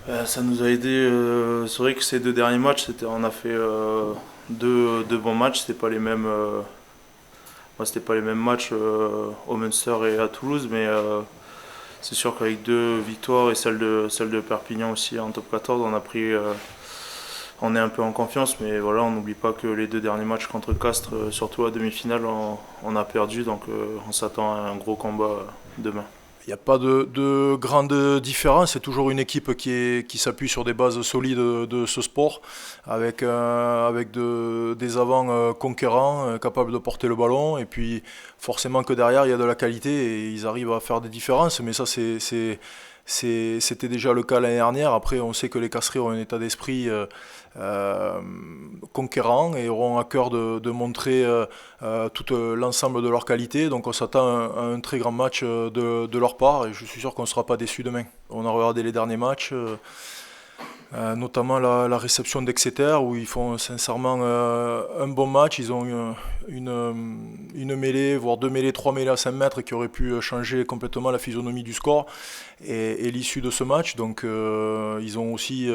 Ça nous a aidé. C'est vrai que ces deux derniers matchs, on a fait deux bons matchs. C'était pas les mêmes matchs au Munster et à Toulouse, mais c'est sûr qu'avec deux victoires et celle de Perpignan aussi en top 14, on est un peu en confiance. Mais voilà, on n'oublie pas que les deux derniers matchs contre Castres, surtout à demi-finale, on a perdu. Donc on s'attend à un gros combat demain. Il n'y a pas de grande différence, c'est toujours une équipe qui s'appuie sur des bases solides de ce sport, avec des avants conquérants, capables de porter le ballon, et puis forcément que derrière il y a de la qualité et ils arrivent à faire des différences, mais ça c'était déjà le cas l'année dernière. Après, on sait que les Casseries ont un état d'esprit euh, conquérant et auront à cœur de montrer tout l'ensemble de leur qualité. Donc on s'attend à un très grand match de leur part et je suis sûr qu'on ne sera pas déçu demain. On a regardé les derniers matchs. Notamment la réception d'Exeter où ils font sincèrement un bon match. Ils ont une mêlée, voire deux mêlées, trois mêlées à 5 mètres qui auraient pu changer complètement la physionomie du score et l'issue de ce match. Donc ils ont aussi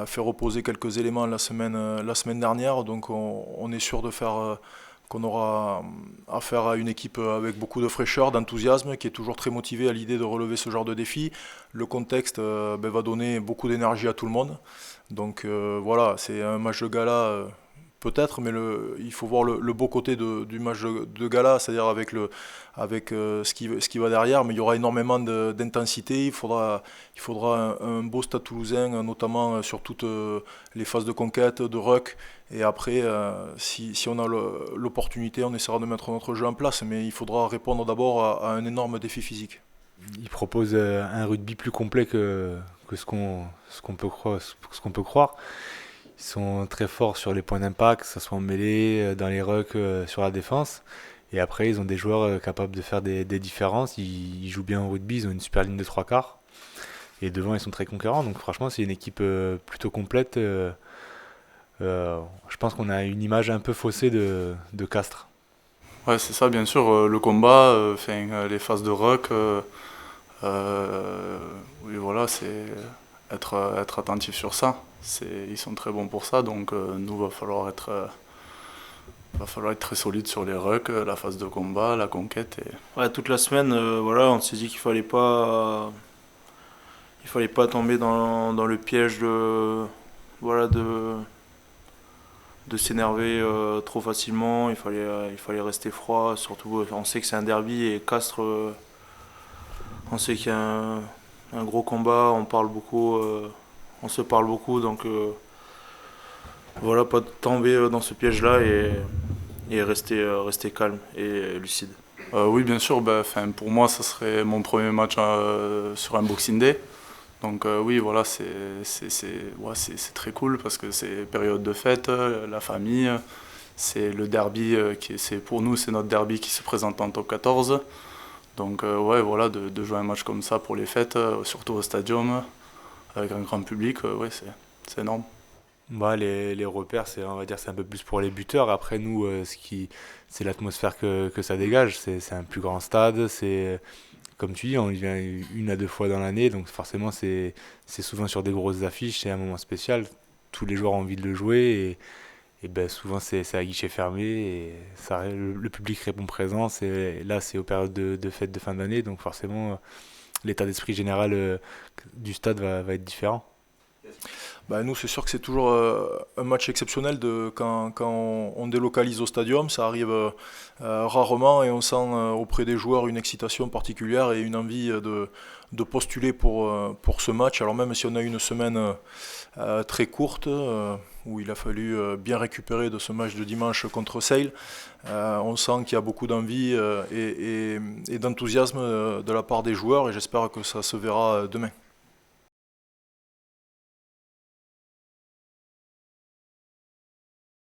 fait reposer quelques éléments la semaine dernière. Donc on est sûr de faire qu'on aura affaire à une équipe avec beaucoup de fraîcheur, d'enthousiasme, qui est toujours très motivée à l'idée de relever ce genre de défi. Le contexte va donner beaucoup d'énergie à tout le monde. Donc voilà, c'est un match de gala peut-être, mais il faut voir le beau côté du match de gala, c'est-à-dire avec ce qui va derrière, mais il y aura énormément d'intensité, il faudra un beau stade toulousain, notamment sur toutes les phases de conquête, de ruck, et après, si on a l'opportunité, on essaiera de mettre notre jeu en place, mais il faudra répondre d'abord à un énorme défi physique. Ils proposent un rugby plus complet que ce qu'on peut croire. Ils sont très forts sur les points d'impact, que ce soit en mêlée, dans les rucks, sur la défense. Et après, ils ont des joueurs capables de faire des différences. Ils jouent bien au rugby, ils ont une super ligne de trois quarts. Et devant, ils sont très conquérants. Donc franchement, c'est une équipe plutôt complète. Je pense qu'on a une image un peu faussée de Castres. Ouais, c'est ça, bien sûr. Le combat, les phases de rock, oui, voilà, c'est être attentif sur ça. Ils sont très bons pour ça, donc nous, va falloir être très solide sur les rucks, la phase de combat, la conquête. Ouais, toute la semaine, voilà, on s'est dit qu'il fallait pas tomber dans le piège voilà, de s'énerver trop facilement. Il fallait rester froid. Surtout, on sait que c'est un derby et Castres, on sait qu'il y a un gros combat. On se parle beaucoup, donc voilà, pas tomber dans ce piège-là et rester calme et lucide. Oui, bien sûr, bah, pour moi, ça serait mon premier match sur un Boxing Day. Donc oui, voilà, ouais, c'est très cool parce que c'est période de fête, la famille, c'est le derby pour nous, c'est notre derby qui se présente en top 14. Donc ouais, voilà, de jouer un match comme ça pour les fêtes, surtout au stadium, avec un grand public, ouais, c'est énorme. Bah, les repères, on va dire, c'est un peu plus pour les buteurs. Après, nous, c'est l'atmosphère que ça dégage. C'est un plus grand stade. Comme tu dis, on y vient une à deux fois dans l'année. Donc, forcément, c'est souvent sur des grosses affiches. C'est un moment spécial. Tous les joueurs ont envie de le jouer. Et ben, souvent, c'est à guichet fermé. Et le public répond présent. Là, c'est aux périodes de fêtes de fin d'année. Donc, forcément, l'état d'esprit général du stade va être différent. Bah, nous, c'est sûr que c'est toujours un match exceptionnel quand on délocalise au stadium. Ça arrive rarement et on sent auprès des joueurs une excitation particulière et une envie de postuler pour ce match. Alors même si on a eu une semaine très courte où il a fallu bien récupérer de ce match de dimanche contre Sale, on sent qu'il y a beaucoup d'envie et d'enthousiasme de la part des joueurs et j'espère que ça se verra demain.